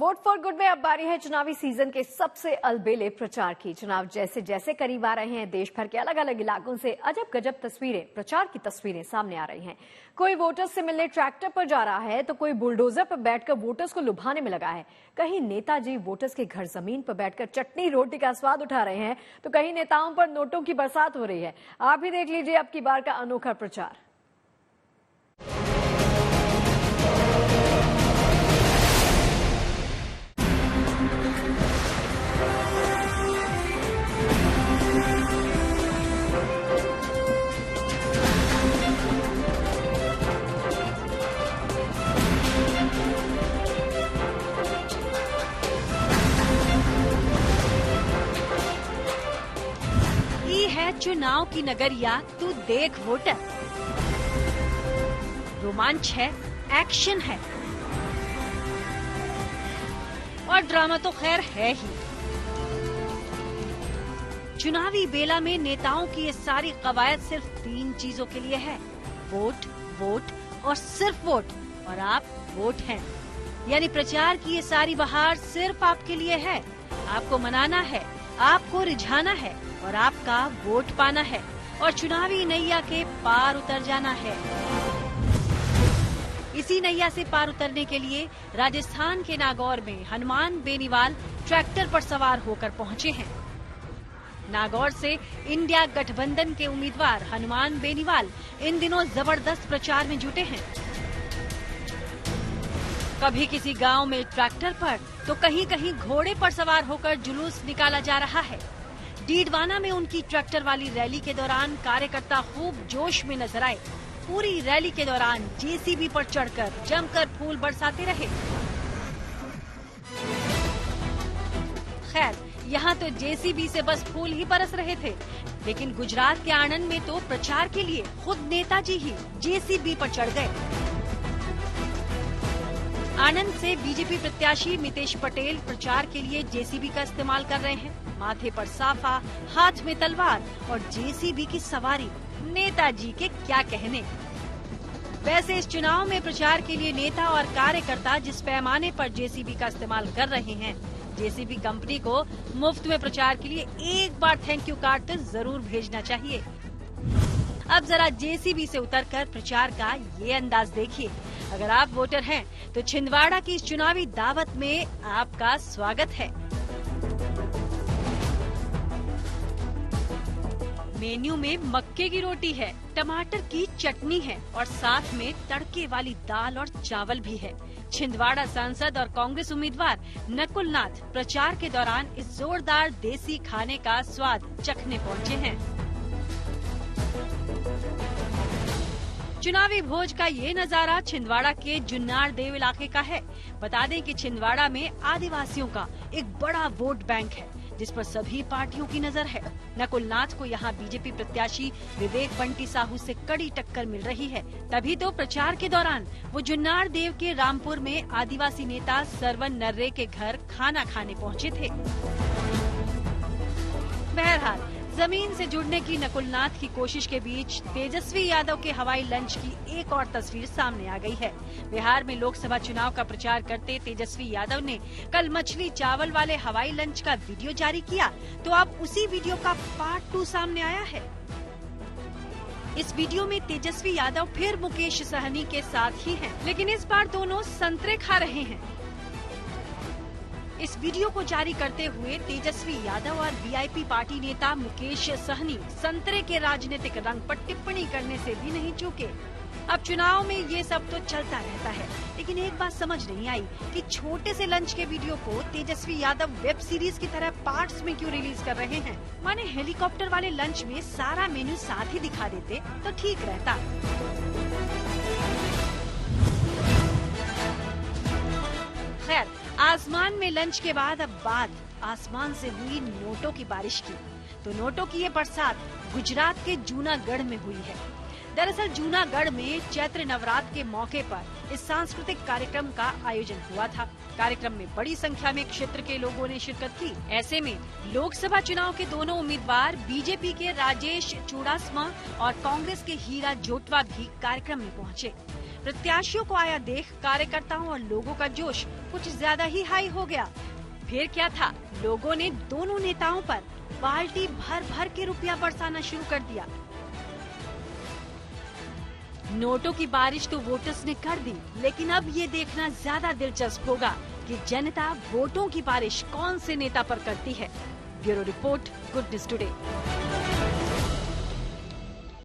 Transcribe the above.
Vote for good में अब बारी है चुनावी सीजन के सबसे अलबेले प्रचार की। चुनाव जैसे जैसे करीब आ रहे हैं, देश भर के अलग अलग इलाकों से अजब गजब तस्वीरें, प्रचार की तस्वीरें सामने आ रही हैं। कोई वोटर्स से मिलने ट्रैक्टर पर जा रहा है तो कोई बुलडोजर पर बैठकर वोटर्स को लुभाने में लगा है। कहीं नेताजी वोटर्स के घर जमीन पर बैठकर चटनी रोटी का स्वाद उठा रहे हैं तो कहीं नेताओं पर नोटों की बरसात हो रही है। आप भी देख लीजिए अब की बार का अनोखा प्रचार। है चुनाव की नगरिया, तू देख वोटर। रोमांच है, एक्शन है और ड्रामा तो खैर है ही। चुनावी बेला में नेताओं की ये सारी कवायद सिर्फ 3 चीजों के लिए है, वोट, वोट और सिर्फ वोट। और आप वोट हैं, यानी प्रचार की ये सारी बहार सिर्फ आपके लिए है। आपको मनाना है, आपको रिझाना है और आपका वोट पाना है और चुनावी नैया के पार उतर जाना है। इसी नैया से पार उतरने के लिए राजस्थान के नागौर में हनुमान बेनीवाल ट्रैक्टर पर सवार होकर पहुंचे हैं। नागौर से इंडिया गठबंधन के उम्मीदवार हनुमान बेनीवाल इन दिनों जबरदस्त प्रचार में जुटे हैं। कभी किसी गांव में ट्रैक्टर पर तो कहीं कहीं घोड़े पर सवार होकर जुलूस निकाला जा रहा है। डीडवाना में उनकी ट्रैक्टर वाली रैली के दौरान कार्यकर्ता खूब जोश में नजर आए। पूरी रैली के दौरान जेसीबी पर चढ़कर जमकर फूल बरसाते रहे। खैर, यहाँ तो जेसीबी से बस फूल ही बरस रहे थे, लेकिन गुजरात के आणंद में तो प्रचार के लिए खुद नेताजी ही जेसीबी पर चढ़ गए। आणंद से बीजेपी प्रत्याशी मितेश पटेल प्रचार के लिए जेसीबी का इस्तेमाल कर रहे हैं। माथे पर साफा, हाथ में तलवार और जेसीबी की सवारी, नेताजी के क्या कहने। वैसे इस चुनाव में प्रचार के लिए नेता और कार्यकर्ता जिस पैमाने पर जेसीबी का इस्तेमाल कर रहे हैं, जेसीबी कंपनी को मुफ्त में प्रचार के लिए एक बार थैंक यू कार्ड तो जरूर भेजना चाहिए। अब जरा जेसीबी से उतरकर प्रचार का ये अंदाज देखिए। अगर आप वोटर हैं तो छिंदवाड़ा की इस चुनावी दावत में आपका स्वागत है। मेन्यू में मक्के की रोटी है, टमाटर की चटनी है और साथ में तड़के वाली दाल और चावल भी है। छिंदवाड़ा सांसद और कांग्रेस उम्मीदवार नकुल नाथ प्रचार के दौरान इस जोरदार देसी खाने का स्वाद चखने पहुंचे हैं। चुनावी भोज का ये नजारा छिंदवाड़ा के जुन्नार देव इलाके का है। बता दें कि छिंदवाड़ा में आदिवासियों का एक बड़ा वोट बैंक है, जिस पर सभी पार्टियों की नजर है। नकुल नाथ को यहाँ बीजेपी प्रत्याशी विवेक बंटी साहू से कड़ी टक्कर मिल रही है। तभी तो प्रचार के दौरान वो जुन्नार देव के रामपुर में आदिवासी नेता सरवन नर्रे के घर खाना खाने पहुँचे थे। बहरहाल, जमीन से जुड़ने की नकुल नाथ की कोशिश के बीच तेजस्वी यादव के हवाई लंच की एक और तस्वीर सामने आ गई है। बिहार में लोकसभा चुनाव का प्रचार करते तेजस्वी यादव ने कल मछली चावल वाले हवाई लंच का वीडियो जारी किया, तो अब उसी वीडियो का पार्ट 2 सामने आया है। इस वीडियो में तेजस्वी यादव फिर मुकेश सहनी के साथ ही हैं, लेकिन इस बार दोनों संतरे खा रहे हैं। इस वीडियो को जारी करते हुए तेजस्वी यादव और वीआईपी पार्टी नेता मुकेश सहनी संतरे के राजनीतिक रंग पर टिप्पणी करने से भी नहीं चूके। अब चुनाव में ये सब तो चलता रहता है, लेकिन एक बात समझ नहीं आई कि छोटे से लंच के वीडियो को तेजस्वी यादव वेब सीरीज की तरह पार्ट्स में क्यों रिलीज कर रहे हैं। माने हेलीकॉप्टर वाले लंच में सारा मेन्यू साथ ही दिखा देते तो ठीक रहता। खैर, आसमान में लंच के बाद अब बात आसमान से हुई नोटों की बारिश की। तो नोटों की ये बरसात गुजरात के जूनागढ़ में हुई है। दरअसल जूनागढ़ में चैत्र नवरात्र के मौके पर इस सांस्कृतिक कार्यक्रम का आयोजन हुआ था। कार्यक्रम में बड़ी संख्या में क्षेत्र के लोगों ने शिरकत की। ऐसे में लोकसभा चुनाव के दोनों उम्मीदवार बीजेपी के राजेश चुड़ासमा और कांग्रेस के हीरा जोटवा भी कार्यक्रम में पहुंचे। प्रत्याशियों को आया देख कार्यकर्ताओं और लोगों का जोश कुछ ज्यादा ही हाई हो गया। फिर क्या था, लोगों ने दोनों नेताओं पर बाल्टी भर भर के रुपया बरसाना शुरू कर दिया। नोटों की बारिश तो वोटर्स ने कर दी, लेकिन अब ये देखना ज्यादा दिलचस्प होगा कि जनता वोटों की बारिश कौन से नेता पर करती है। Bureau report, good news today.